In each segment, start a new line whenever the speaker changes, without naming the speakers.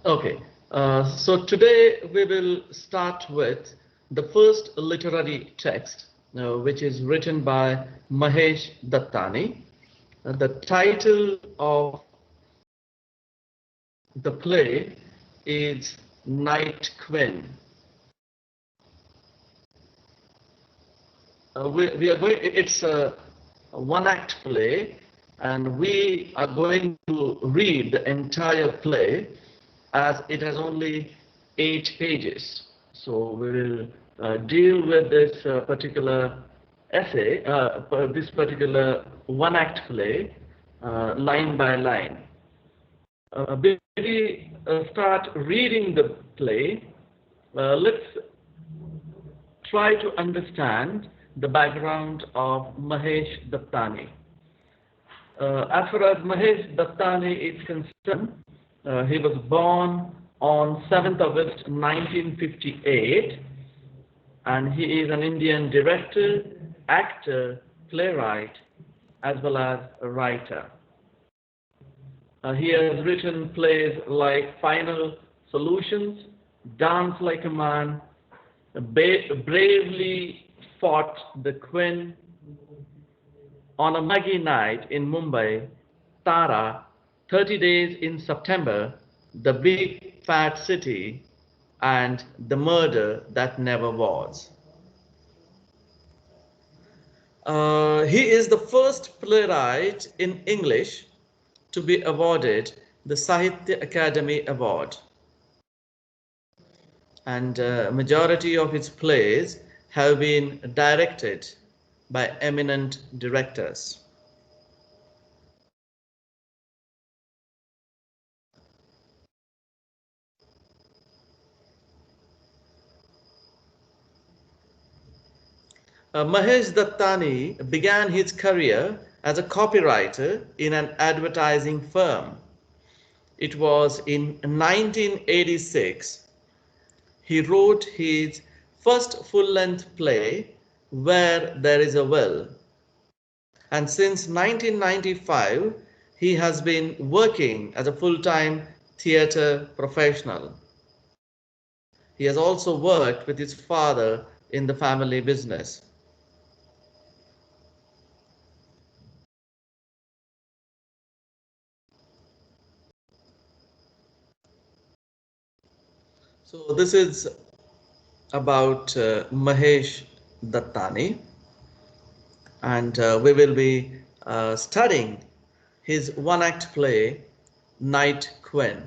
Okay, so today we will start with the first literary text, which is written by Mahesh Dattani. The title of the play is Night Queen. We are going, it's a one-act play, and we are going to read the entire play as it has only 8 pages. So we will deal with this particular essay, this particular one-act play, line by line. Before we start reading the play, let's try to understand the background of Mahesh Dattani. As far as Mahesh Dattani is concerned, he was born on 7th August 1958, and he is an Indian director, actor, playwright, as well as a writer. He has written plays like Final Solutions, Dance Like a Man, Bravely Fought the Queen, On a Muggy Night in Mumbai, Tara, 30 Days in September, The Big Fat City, and The Murder That Never Was. He is the first playwright in English to be awarded the Sahitya Academy Award, and majority of his plays have been directed by eminent directors. Mahesh Dattani began his career as a copywriter in an advertising firm. It was in 1986 he wrote his first full-length play, Where There Is a Will. And since 1995, he has been working as a full-time theatre professional. He has also worked with his father in the family business. So this is about Mahesh Dattani, and we will be studying his one-act play, Night Queen.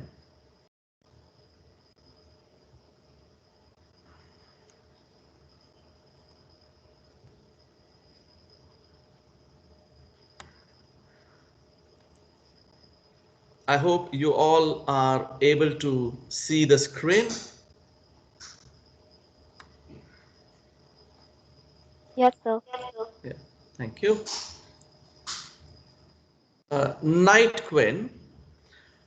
I hope you all are able to see the screen.
Yes, sir.
Yeah, thank you. Night Queen.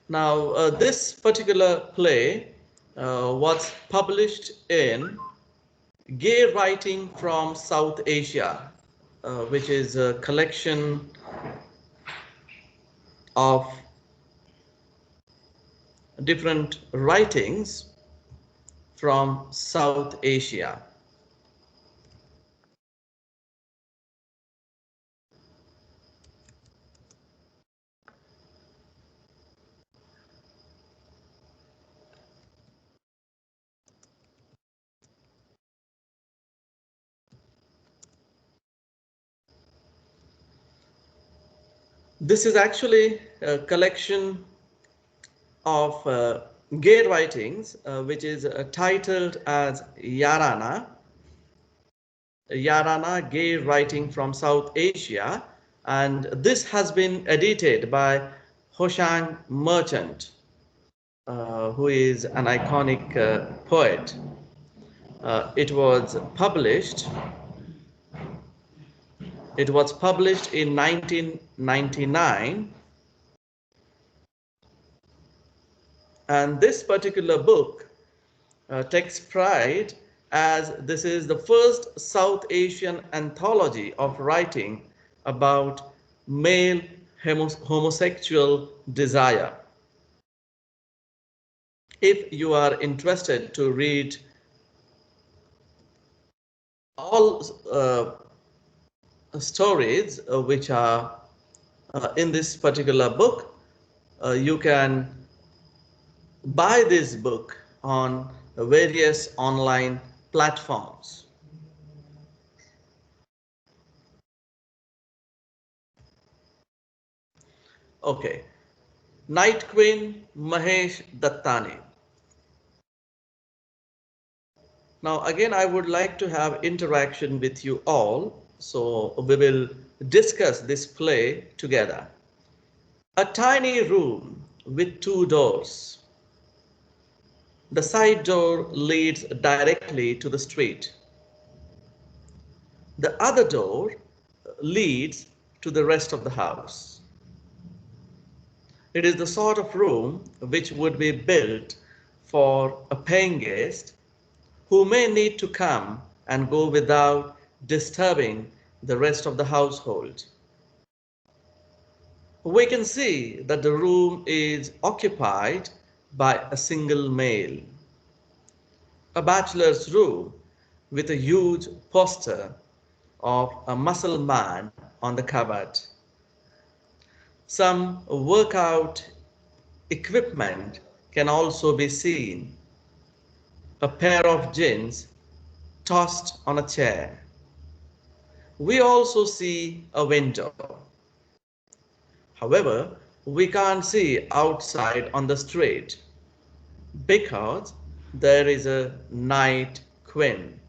Now, this particular play was published in Gay Writing from South Asia, which is a collection of different writings from South Asia. This is actually a collection of gay writings, which is titled as Yarana, Gay Writing from South Asia, and this has been edited by Hoshang Merchant, who is an iconic poet. It was published. It was published in 1999, and this particular book takes pride as this is the first South Asian anthology of writing about male homosexual desire. If you are interested to read all stories which are in this particular book, you can buy this book on various online platforms. Okay, Night Queen Mahesh Dattani. Now again, I would like to have interaction with you all, so we will discuss this play together. A tiny room with two doors. The side door leads directly to the street. The other door leads to the rest of the house. It is the sort of room which would be built for a paying guest who may need to come and go without disturbing the rest of the household. We can see that the room is occupied by a single male. A bachelor's room with a huge poster of a muscle man on the cupboard. Some workout equipment can also be seen. A pair of jeans tossed on a chair. We also see a window. However, we can't see outside on the street because there is a night queen,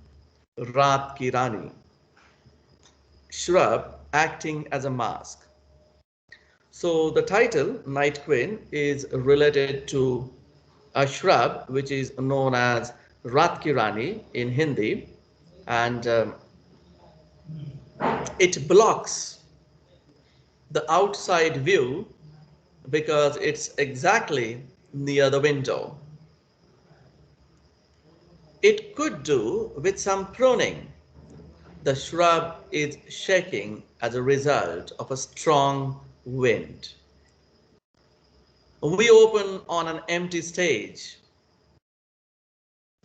Raat ki Rani, shrub acting as a mask. So the title Night Queen is related to a shrub which is known as Raat ki Rani in Hindi, and it blocks the outside view because it's exactly near the window. It could do with some pruning. The shrub is shaking as a result of a strong wind. We open on an empty stage.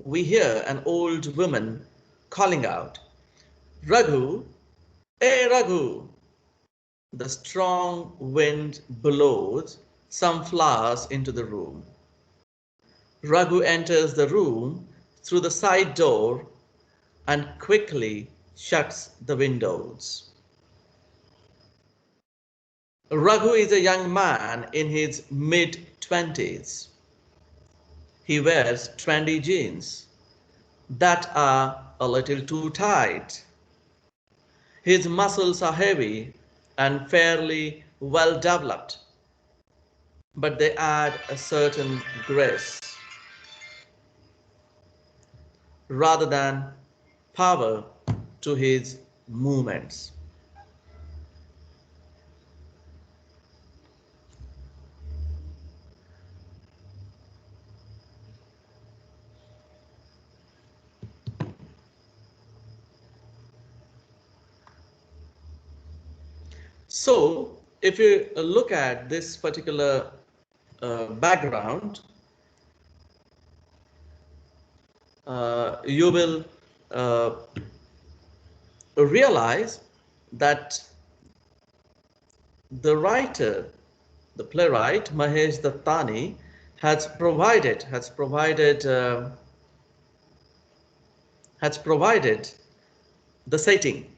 We hear an old woman calling out, Raghu, hey Raghu. The strong wind blows some flowers into the room. Raghu enters the room through the side door and quickly shuts the windows. Raghu is a young man in his mid-20s. He wears trendy jeans that are a little too tight. His muscles are heavy and fairly well developed, but they add a certain grace rather than power to his movements. So, if you look at this particular background, you will realize that the writer, the playwright Mahesh Dattani, has provided the setting.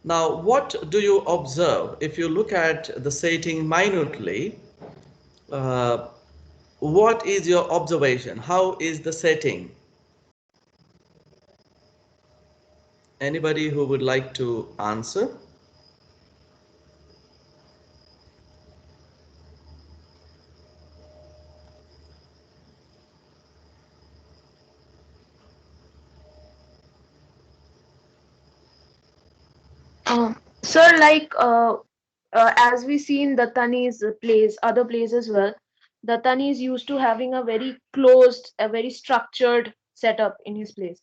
Now, what do you observe if you look at the setting minutely? Uh, what is your observation? How is the setting? Anybody who would like to answer?
Sir, like as we see in Dattani's plays, other plays as well, Dattani is used to having a very closed, a very structured setup in his plays.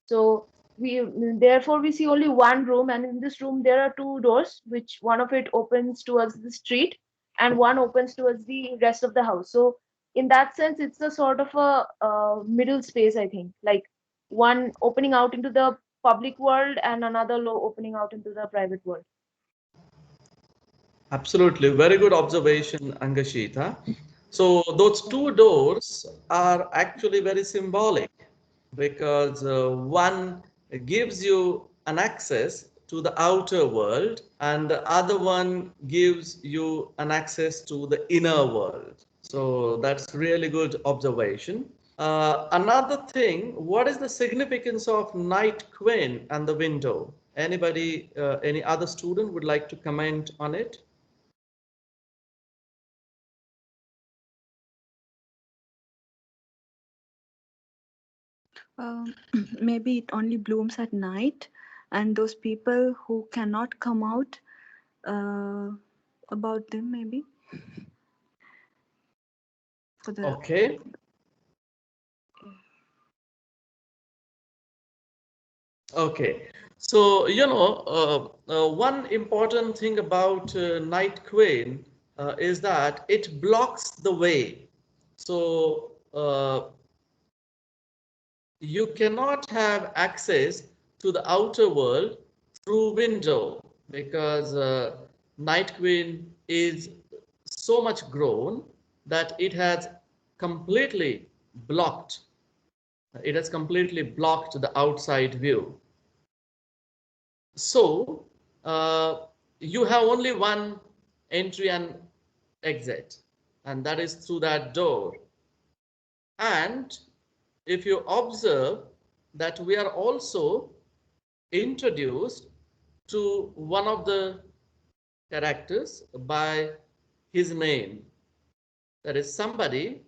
So we therefore we see only one room, and in this room there are two doors, which one of it opens towards the street, and one opens towards the rest of the house. So in that sense, it's a sort of a middle space, I think, like one opening out into the public world and another low opening out into the private world.
Absolutely, very good observation, Angashita. So those two doors are actually very symbolic because one gives you an access to the outer world and the other one gives you an access to the inner world. So that's really good observation. Another thing, what is the significance of Night Queen and the window? Anybody, any other student would like to comment on it?
Um, maybe it only blooms at night, and those people who cannot come out, uh, about them maybe for the.
Okay, okay. So, one important thing about Night Queen is that it blocks the way. So, you cannot have access to the outer world through window because Night Queen is so much grown that completely blocked it has completely blocked the outside view. So you have only one entry and exit, and that is through that door. And if you observe that we are also introduced to one of the characters by his name. That is somebody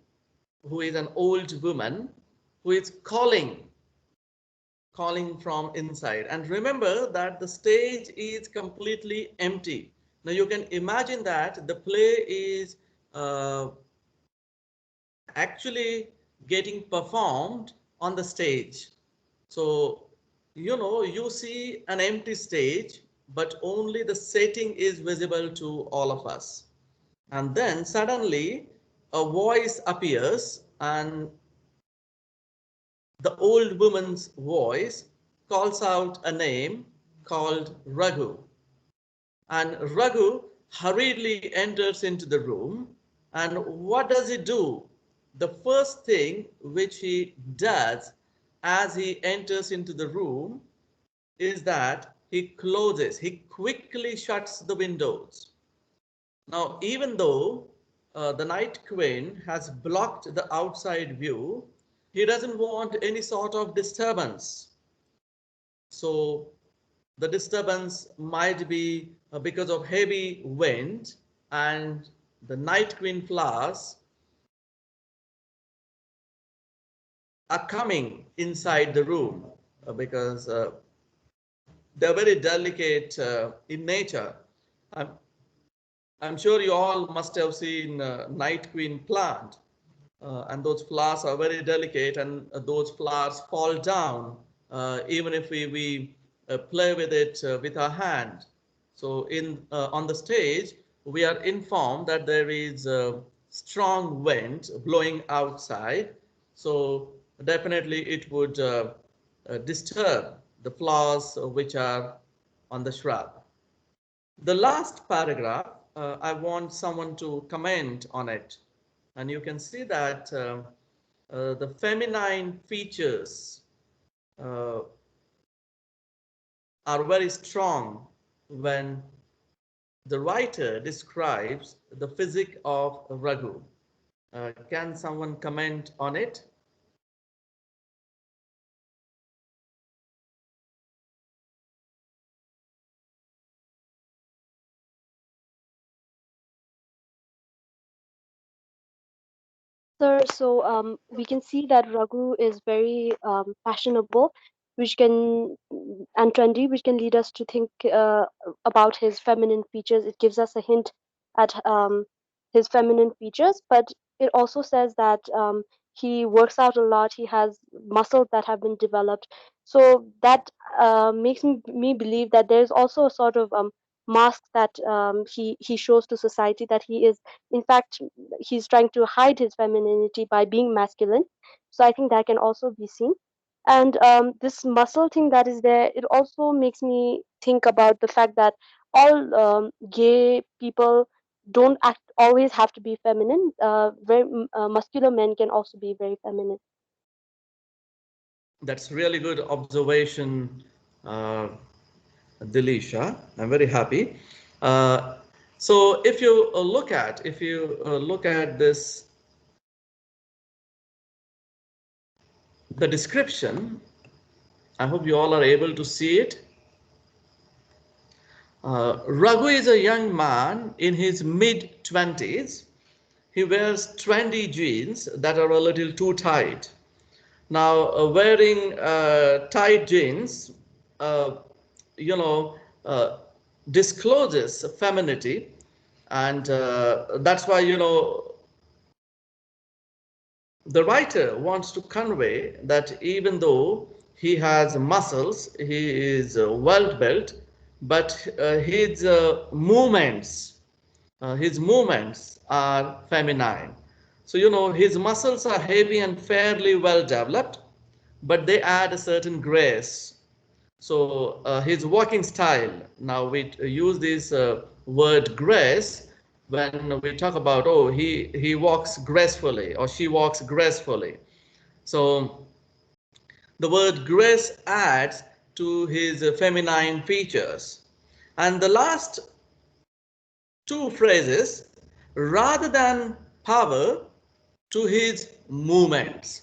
who is an old woman who is calling from inside. And remember that the stage is completely empty. Now you can imagine that the play is uh, actually getting performed on the stage. So, you see an empty stage, but only the setting is visible to all of us. And then suddenly a voice appears, and the old woman's voice calls out a name called Raghu. And Raghu hurriedly enters into the room. And what does he do? The first thing which he does as he enters into the room is that he quickly shuts the windows. Now, even though the Night Queen has blocked the outside view, he doesn't want any sort of disturbance. So the disturbance might be because of heavy wind, and the Night Queen flowers are coming inside the room because they're very delicate in nature. I'm, I'm sure you all must have seen Night Queen plant, and those flowers are very delicate, and those flowers fall down even if we play with it with our hand. So in on the stage, we are informed that there is strong wind blowing outside. So definitely it would disturb the flowers which are on the shrub. The last paragraph, I want someone to comment on it. And you can see that the feminine features uh, are very strong when the writer describes the physique of Raghu. Can someone comment on it?
Sir, so we can see that Raghu is very fashionable, which can and trendy, which can lead us to think about his feminine features. It gives us a hint at his feminine features, but it also says that he works out a lot. He has muscles that have been developed, so that makes me believe that there is also a sort of mask that he shows to society, that he is in fact he's trying to hide his femininity by being masculine. So I think that can also be seen. And this muscle thing that is there, it also makes me think about the fact that all gay people don't always have to be feminine. Muscular men can also be very feminine.
That's really good observation, uh, Dilisha. I'm very happy. Uh, so if you look at this, the description, I hope you all are able to see it. Raghu is a young man in his mid 20s. He wears trendy jeans that are a little too tight. Now, wearing tight jeans, uh, you know, uh, discloses femininity, and that's why, the writer wants to convey that even though he has muscles, he is well built, but his movements are feminine. So, his muscles are heavy and fairly well developed, but they add a certain grace. So, his walking style, now we use this word grace when we talk about, oh, he walks gracefully or she walks gracefully. So, the word grace adds to his feminine features. And the last two phrases, rather than power, to his movements.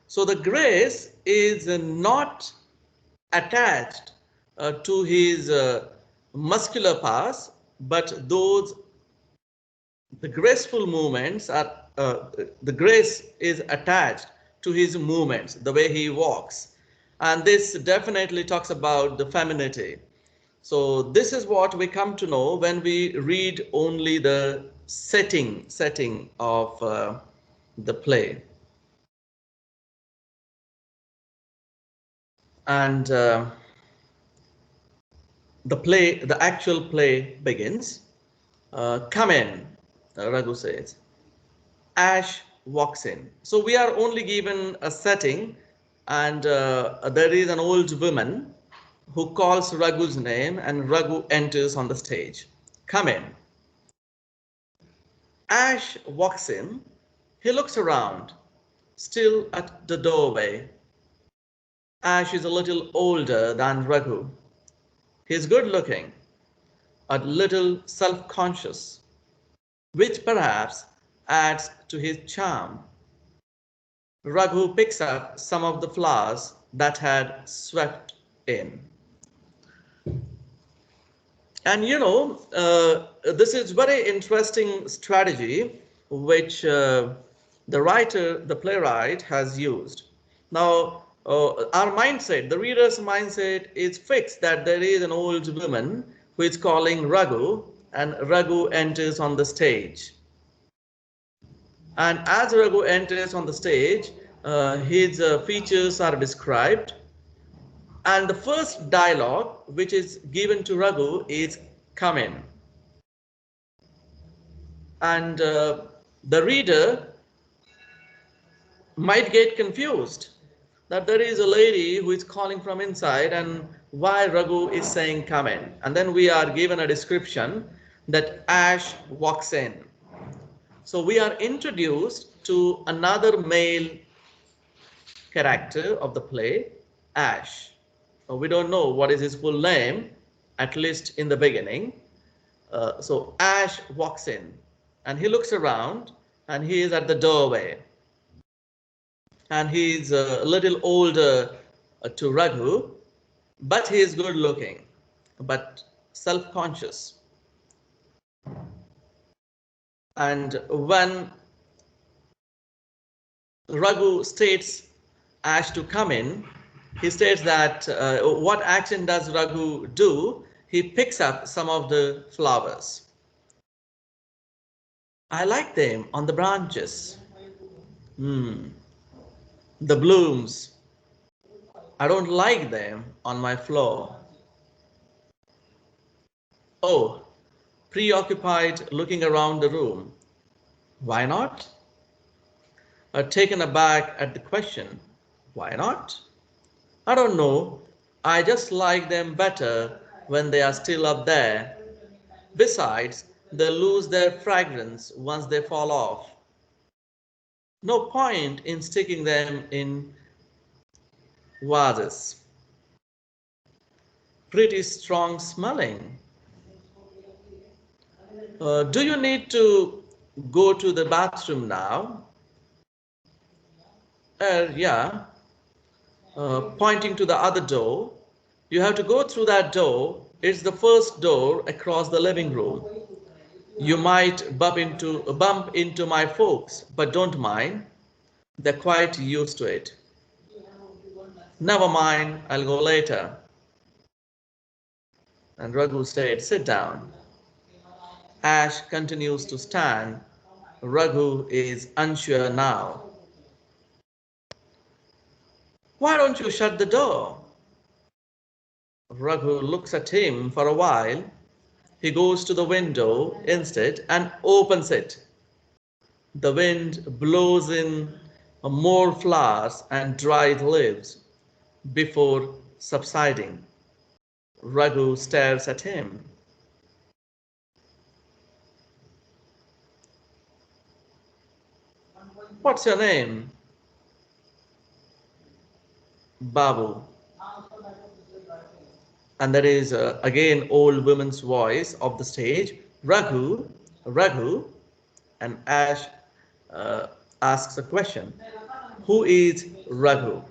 So the grace is not attached to his muscular parts, but the graceful movements are, the grace is attached to his movements, the way he walks. And this definitely talks about the femininity. So this is what we come to know when we read only the setting of the play. And the actual play begins. Come in, Raghu says. Ash walks in. So we are only given a setting, and there is an old woman who calls Raghu's name, and Raghu enters on the stage. Come in. Ash walks in. He looks around, still at the doorway. Ash is a little older than Raghu. He's good looking, a little self conscious, which perhaps adds to his charm. Raghu picks up some of the flowers that had swept in. And this is very interesting strategy which the playwright has used. Now, our mindset, the reader's mindset is fixed that there is an old woman who is calling Raghu, and Raghu enters on the stage. And as Raghu enters on the stage, his features are described. And the first dialogue which is given to Raghu is come in. And the reader might get confused that there is a lady who is calling from inside and why Raghu is saying come in. And then we are given a description that Ash walks in. So we are introduced to another male character of the play, Ash. We don't know what is his full name, at least in the beginning. So Ash walks in and he looks around and he is at the doorway. And he's a little older to Raghu, but he is good looking, but self-conscious. And when Raghu states Ash to come in, he states that what action does Raghu do? He picks up some of the flowers. I like them on the branches. The blooms. I don't like them on my floor. Oh, preoccupied looking around the room. Why not? Taken aback at the question. Why not? I don't know. I just like them better when they are still up there. Besides, they lose their fragrance once they fall off. No point in sticking them in vases. Pretty strong smelling. Do you need to go to the bathroom now? Yeah. Pointing to the other door. You have to go through that door. It's the first door across the living room. You might bump into my folks, but don't mind. They're quite used to it. Never mind, I'll go later. And Raghu said, sit down. Ash continues to stand. Raghu is unsure now. Why don't you shut the door? Raghu looks at him for a while. He goes to the window instead and opens it. The wind blows in more flowers and dried leaves before subsiding. Raghu stares at him. What's your name? Babu. And that is again old woman's voice of the stage. Raghu, Raghu, and Ash uh, asks a question. Who is Raghu?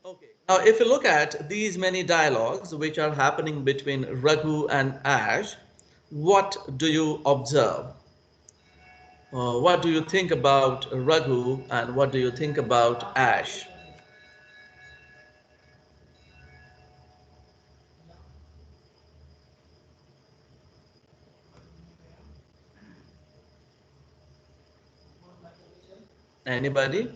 Okay. Now, if you look at these many dialogues which are happening between Raghu and Ash, what do you observe? What do you think about Raghu and what do you think about Ash? Anybody?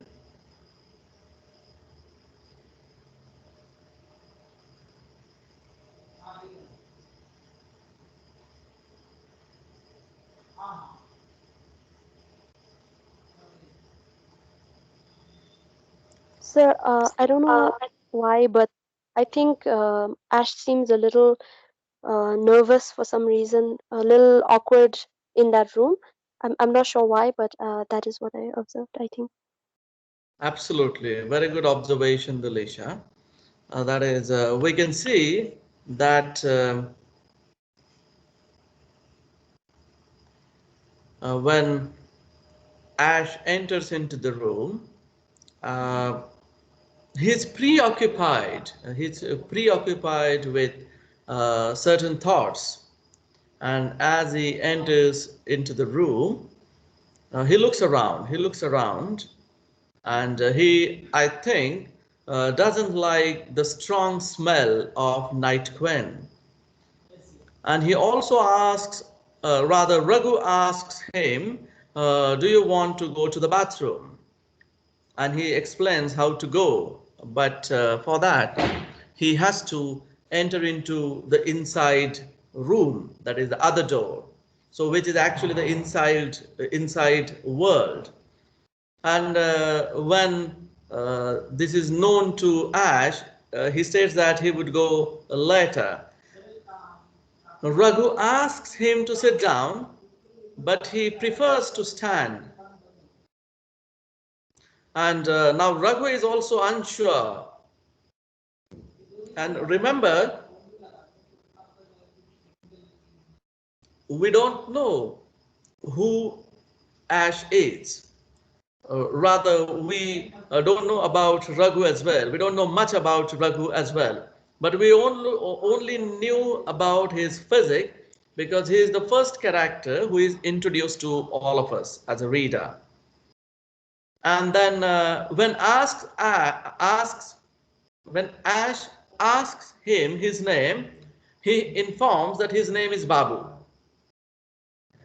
Sir, I don't know why, but I think Ash seems a little nervous for some reason, a little awkward in that room. I'm not sure why, but that is what I observed, I think.
Absolutely. Very good observation, Delisha. That is, we can see that when Ash enters into the room, uh, he's preoccupied. He's preoccupied with certain thoughts. And as he enters into the room, he looks around. He looks around, and I think, doesn't like the strong smell of night queen. And he also asks, rather, Raghu asks him, do you want to go to the bathroom? And he explains how to go. But for that, he has to enter into the inside room, that is the other door. So, which is actually the inside world. And when this is known to Ash, he states that he would go later. Raghu asks him to sit down, but he prefers to stand. And now Raghu is also unsure. And remember, we don't know who Ash is. Rather, we don't know about Raghu as well. We don't know much about Raghu as well. But we only knew about his physique because he is the first character who is introduced to all of us as a reader. And then when Ash asks him his name, he informs that his name is Babu.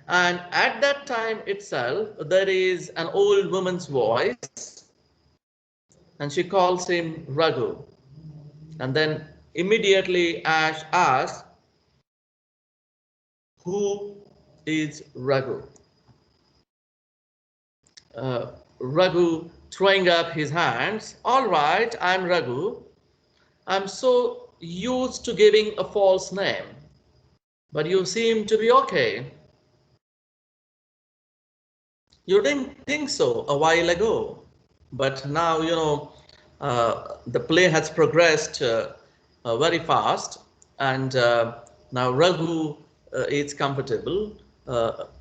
And at that time itself, there is an old woman's voice, and she calls him Raghu. And then Immediately Ash asks, "Who is Raghu?" Raghu throwing up his hands. "All right, I'm Raghu. I'm so used to giving a false name, but you seem to be okay. You didn't think so a while ago, but now, the play has progressed very fast, and now Raghu is comfortable,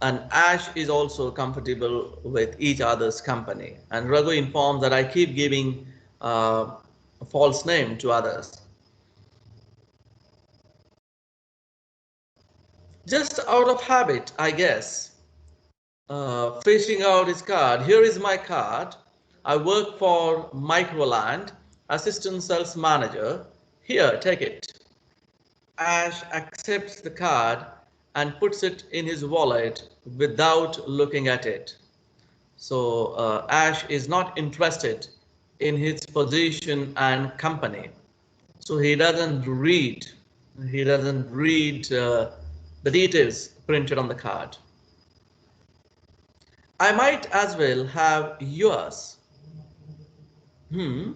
and Ash is also comfortable with each other's company. And Raghu informs that I keep giving a false name to others. Just out of habit, I guess. Fishing out his card. "Here is my card. I work for Microland, assistant sales manager. Here, take it." Ash accepts the card and puts it in his wallet without looking at it. So Ash is not interested in his position and company. So he doesn't read. He doesn't read the details printed on the card. "I might as well have yours." "Hmm,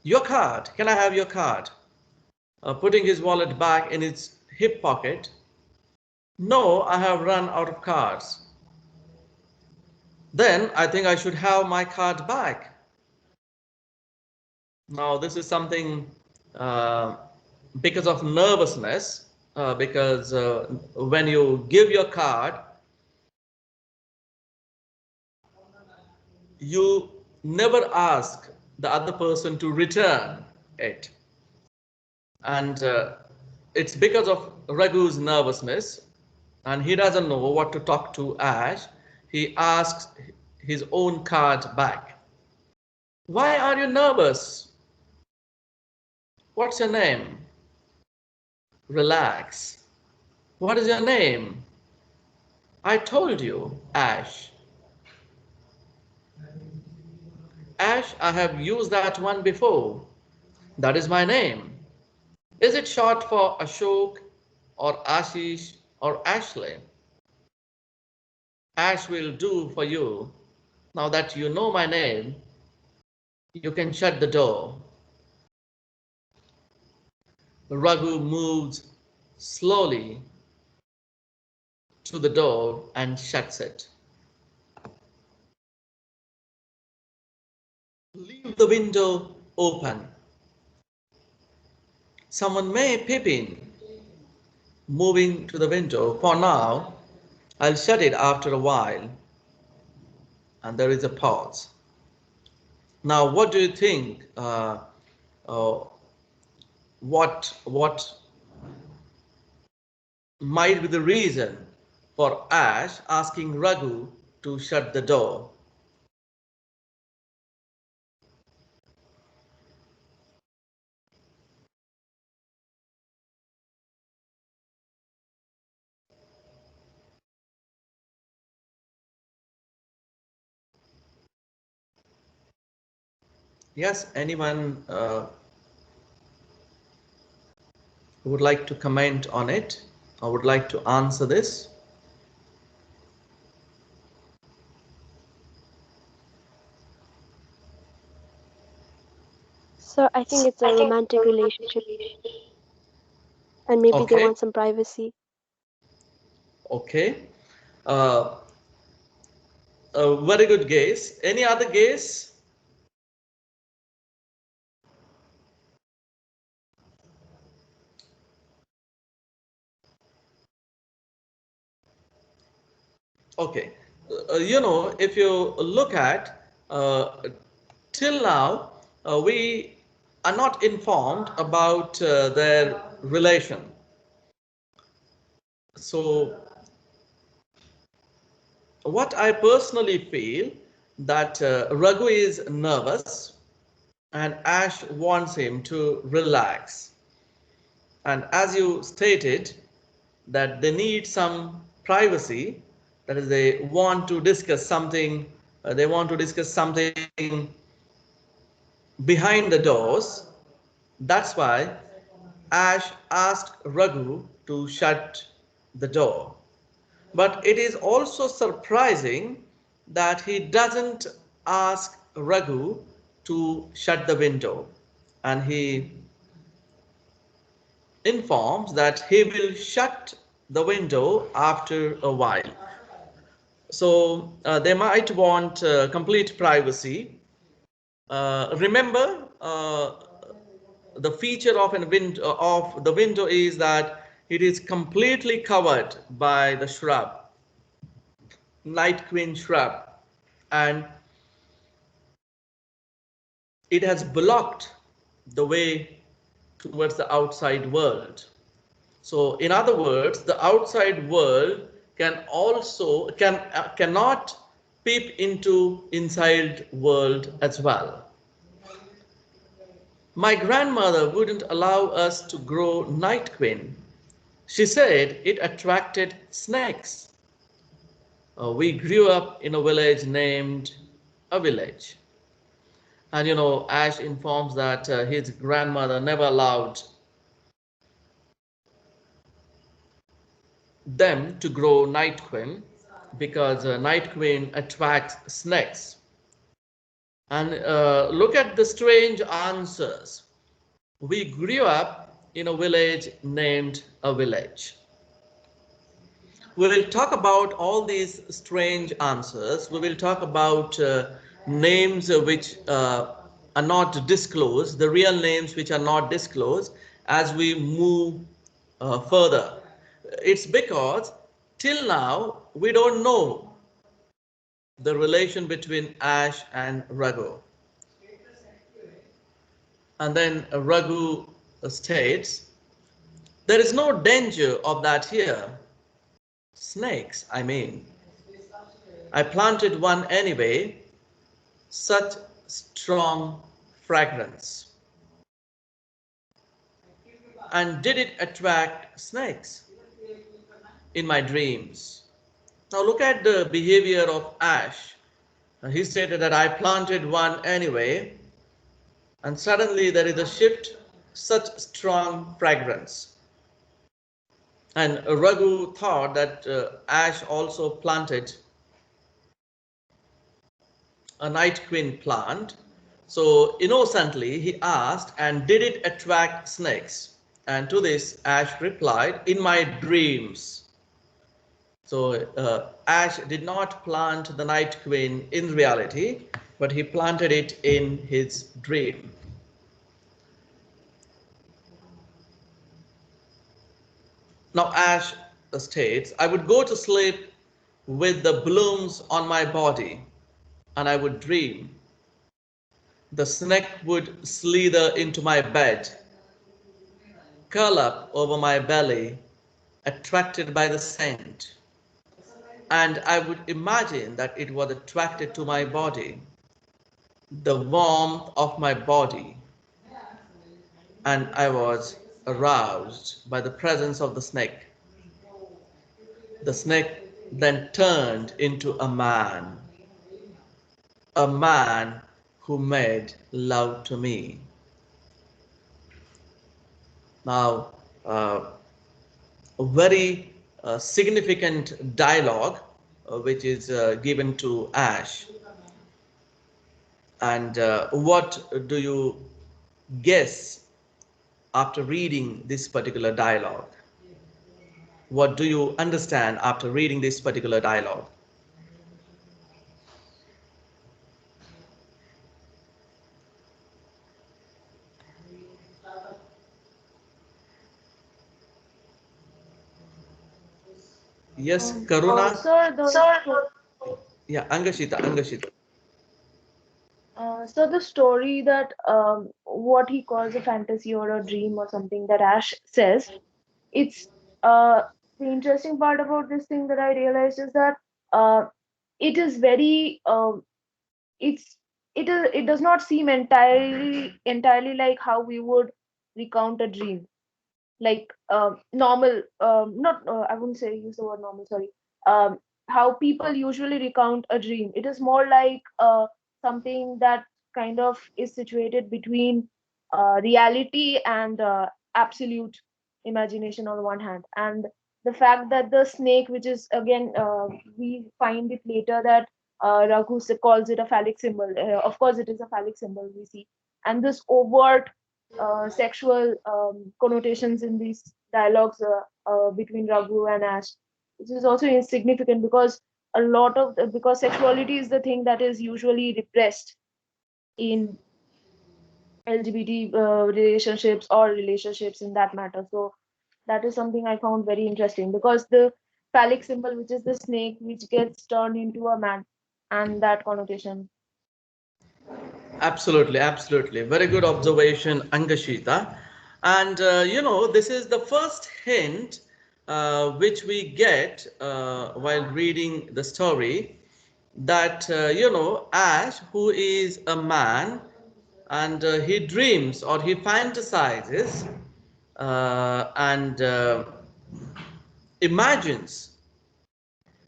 your card. Can I have your card?" Putting his wallet back in his hip pocket. "No, I have run out of cards." "Then I think I should have my card back." Now, this is something uh, because of nervousness, because when you give your card, you never ask the other person to return it. And it's because of Raghu's nervousness, and he doesn't know what to talk to Ash. He asks his own card back. "Why are you nervous? What's your name?" "Relax." "What is your name?" "I told you, Ash." "Ash, I have used that one before. That is my name. Is it short for Ashok or Ashish or Ashley?" "Ash will do for you. Now that you know my name, you can shut the door." Raghu moves slowly to the door and shuts it. "Leave the window open. Someone may peep in." Moving to the window. "For now, I'll shut it after a while." And there is a pause. Now, what do you think? Uh, what might be the reason for Ash asking Raghu to shut the door? Yes, anyone would like to comment on it or would like to answer this?
So I think it's a romantic relationship, and maybe they
Okay,
want some privacy.
okay. Uh, a very good guess. Any other guess? Okay. If you look at till now, we are not informed about their relation. So, what I personally feel that Raghu is nervous and Ash wants him to relax. And as you stated, that they need some privacy, that is, they want to discuss something, behind the doors. That's why Ash asked Raghu to shut the door. But it is also surprising that he doesn't ask Raghu to shut the window, and he informs that he will shut the window after a while. So they might want complete privacy. Remember, the feature of of the window is that it is completely covered by the shrub, night queen shrub, and it has blocked the way towards the outside world. So in other words, the outside world cannot peep into inside world as well. My grandmother wouldn't allow us to grow night queen. She said it attracted snakes. We grew up in a village named a village. And Ash informs that his grandmother never allowed them to grow night queen because night queen attracts snakes. And look at the strange answers. We grew up in a village named a village. We will talk about all these strange answers. We will talk about names which are not disclosed, the real names which are not disclosed as we move further. It's because till now we don't know the relation between Ash and Raghu. And then Raghu states, there is no danger of that here. Snakes, I mean. I planted one anyway, such strong fragrance. And did it attract snakes? In my dreams. Now look at the behavior of Ash. He stated that I planted one anyway, and suddenly there is a shift, such strong fragrance. And Raghu thought that Ash also planted a night queen plant. So innocently he asked, and did it attract snakes? And to this Ash replied, in my dreams. So Ash did not plant the night queen in reality, but he planted it in his dream. Now Ash states, I would go to sleep with the blooms on my body, and I would dream. The snake would slither into my bed, curl up over my belly, attracted by the scent. And I would imagine that it was attracted to my body, the warmth of my body, and I was aroused by the presence of the snake. The snake then turned into a man who made love to me. Now, a very significant dialogue which is given to Ash. And what do you guess after reading this particular dialogue? What do you understand after reading this particular dialogue? Yes, Karuna.
Sir,
Yeah, Angashita.
the story that what he calls a fantasy or a dream or something that Ash says, it's the interesting part about this thing that I realized is that uh, it is very it's it does not seem entirely like how we would recount a dream, like normal, not I wouldn't say use the word normal, sorry, um, how people usually recount a dream. It is more like something that kind of is situated between reality and absolute imagination on one hand, and the fact that the snake, which is again, we find it later that Raghu calls it a phallic symbol. Of course, it is a phallic symbol we see, and this overt sexual connotations in these dialogues between Raghu and Ash, which is also insignificant because because sexuality is the thing that is usually repressed in LGBT relationships or relationships in that matter. So that is something I found very interesting because the phallic symbol, which is the snake, which gets turned into a man, and that connotation.
Absolutely, absolutely. Very good observation, Angashita. And this is the first hint which we get while reading the story that, Ash, who is a man, and he dreams or he fantasizes and imagines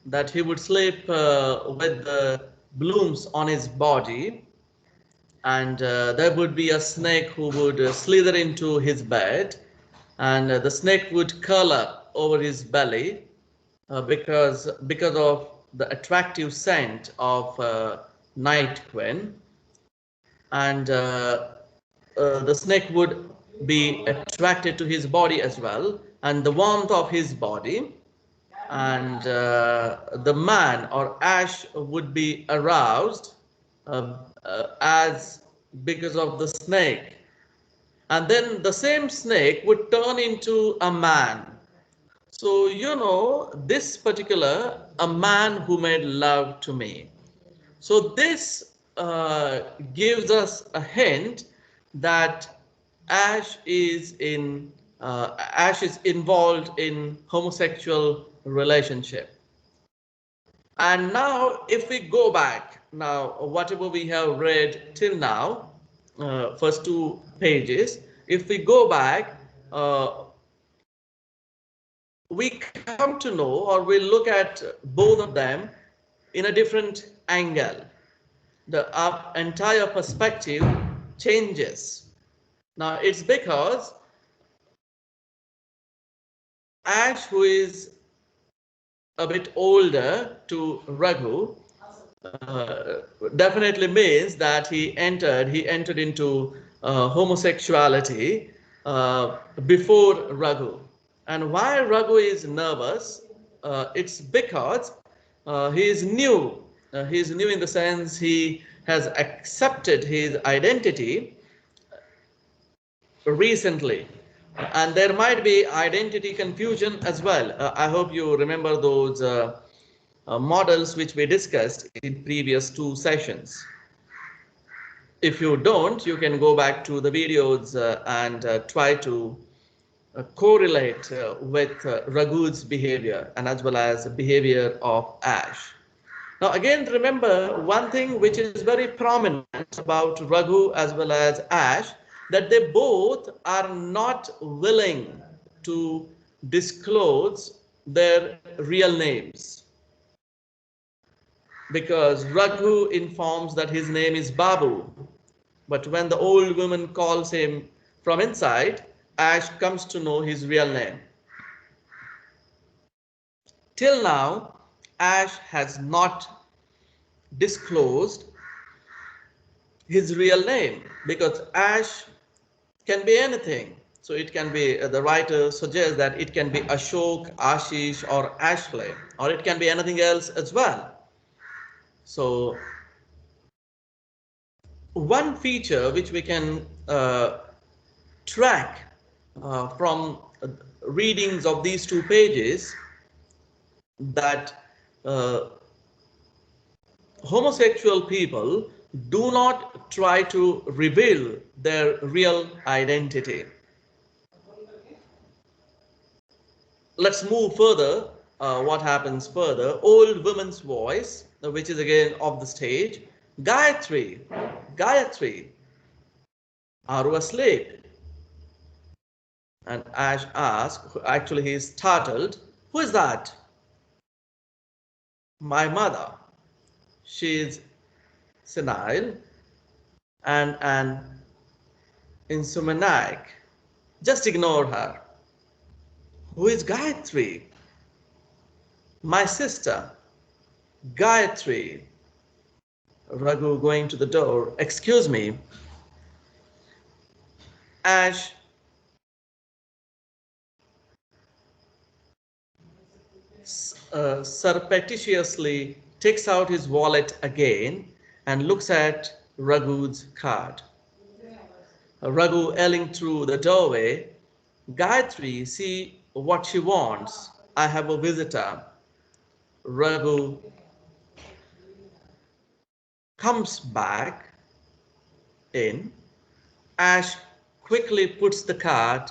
that he would sleep with the blooms on his body, and there would be a snake who would slither into his bed, and the snake would curl up over his belly because of the attractive scent of night queen, and the snake would be attracted to his body as well, and the warmth of his body, and the man or Ash would be aroused as because of the snake, and then the same snake would turn into a man. So this particular a man who made love to me. So this gives us a hint that Ash Ash is involved in homosexual relationship. And now, if we go back, now whatever we have read till now, first two pages, if we go back, we come to know, or we look at both of them in a different angle. The entire perspective changes. Now, it's because Ash, who is a bit older to Raghu, uh, definitely means that he entered into homosexuality before Raghu. And why Raghu is nervous, it's because he is new. He is new in the sense he has accepted his identity recently. And there might be identity confusion as well. I hope you remember those models which we discussed in previous two sessions. If you don't, you can go back to the videos and try to correlate with Raghu's behavior and as well as the behavior of Ash. Now again, remember one thing which is very prominent about Raghu as well as Ash, that they both are not willing to disclose their real names, because Raghu informs that his name is Babu, but when the old woman calls him from inside, Ash comes to know his real name. Till now, Ash has not disclosed his real name, because Ash can be anything. So it can be, the writer suggests that it can be Ashok, Ashish, or Ashley, or it can be anything else as well. So one feature which we can track from readings of these two pages, that homosexual people do not try to reveal their real identity. Let's move further. What happens further? Old woman's voice, which is again off the stage. Gayatri, Gayatri, are you asleep? And Ash asks, actually he is startled, who is that? My mother. She is senile and an insomniac. Just ignore her. Who is Gayatri? My sister. Gayatri. Raghu going to the door. Excuse me. Ash surreptitiously takes out his wallet again and looks at Raghu's card. Raghu yelling through the doorway, Gayatri, see what she wants. I have a visitor. Raghu comes back in. Ash quickly puts the card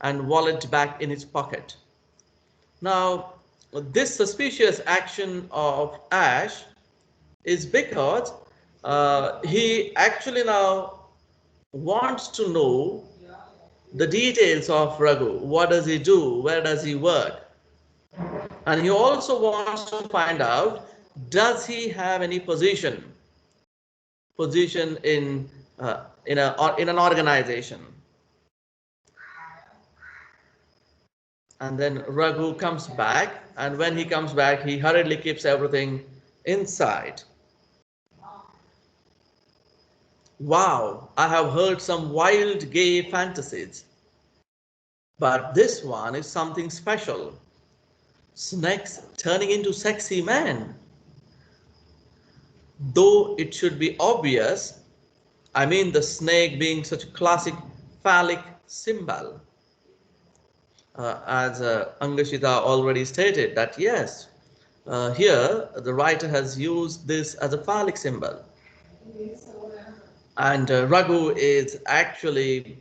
and wallet back in his pocket. Now, this suspicious action of Ash is because he actually now wants to know the details of Raghu. What does he do? Where does he work? And he also wants to find out, does he have any position in an organization? And then Raghu comes back, and when he comes back, he hurriedly keeps everything inside. Wow, I have heard some wild gay fantasies, but this one is something special. Snakes turning into sexy men. Though it should be obvious, I mean the snake being such a classic phallic symbol. As Angashita already stated that yes, here the writer has used this as a phallic symbol. And Raghu is actually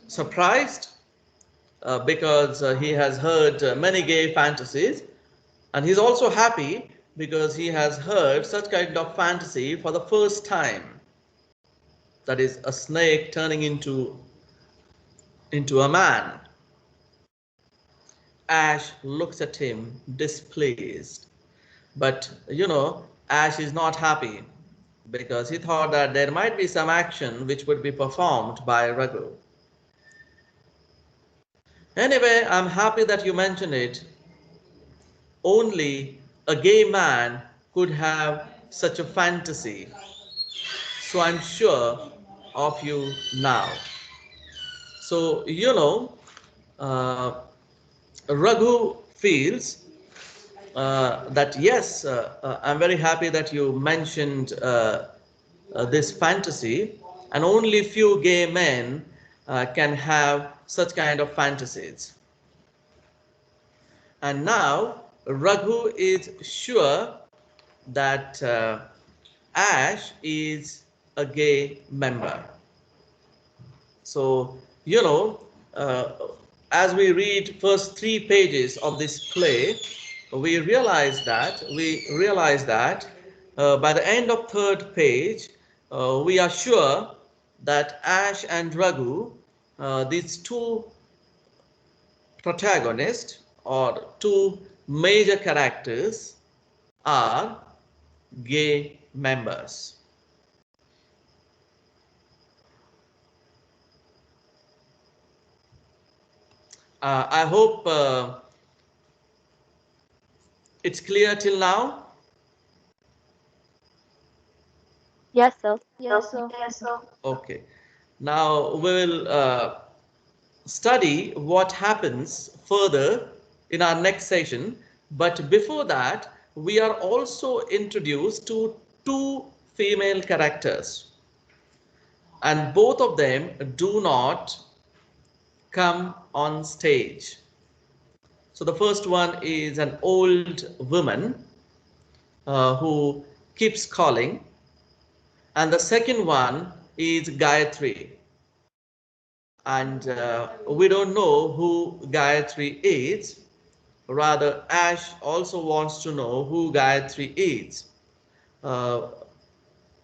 surprised because he has heard many gay fantasies, and he's also happy because he has heard such kind of fantasy for the first time. That is a snake turning into a man. Ash looks at him displeased. But Ash is not happy because he thought that there might be some action which would be performed by Raghu. Anyway, I'm happy that you mentioned it. Only a gay man could have such a fantasy. So I'm sure of you now. So, Raghu feels that yes, I'm very happy that you mentioned this fantasy, and only few gay men can have such kind of fantasies. And now Raghu is sure that Ash is a gay member. So, as we read first 3 pages of this play, we realize that by the end of 3rd page, we are sure that Ash and Raghu, these two protagonists or two major characters, are gay members. I hope it's clear till now.
Yes, sir.
Yes, sir.
Okay. Now we will study what happens further in our next session. But before that, we are also introduced to 2 female characters. And both of them do not come on stage. So the first one is an old woman who keeps calling, and the second one is Gayatri. And we don't know who Gayatri is. Rather, Ash also wants to know who Gayatri is. Uh,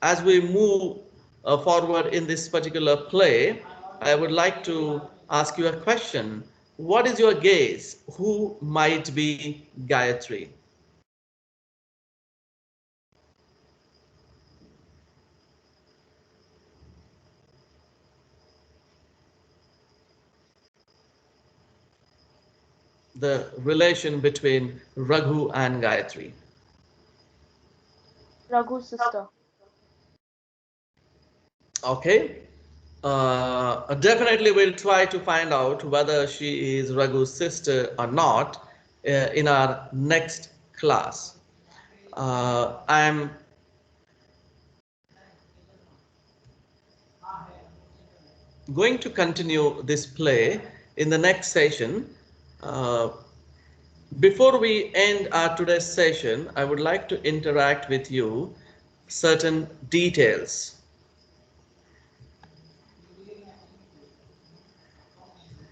as we move forward in this particular play, I would like to ask you a question. What is your guess? Who might be Gayatri? the relation between Raghu and Gayatri?
Raghu's sister.
Okay. Definitely we'll try to find out whether she is Raghu's sister or not in our next class. I'm going to continue this play in the next session. Uh, Before we end our today's session, I would like to interact with you certain details.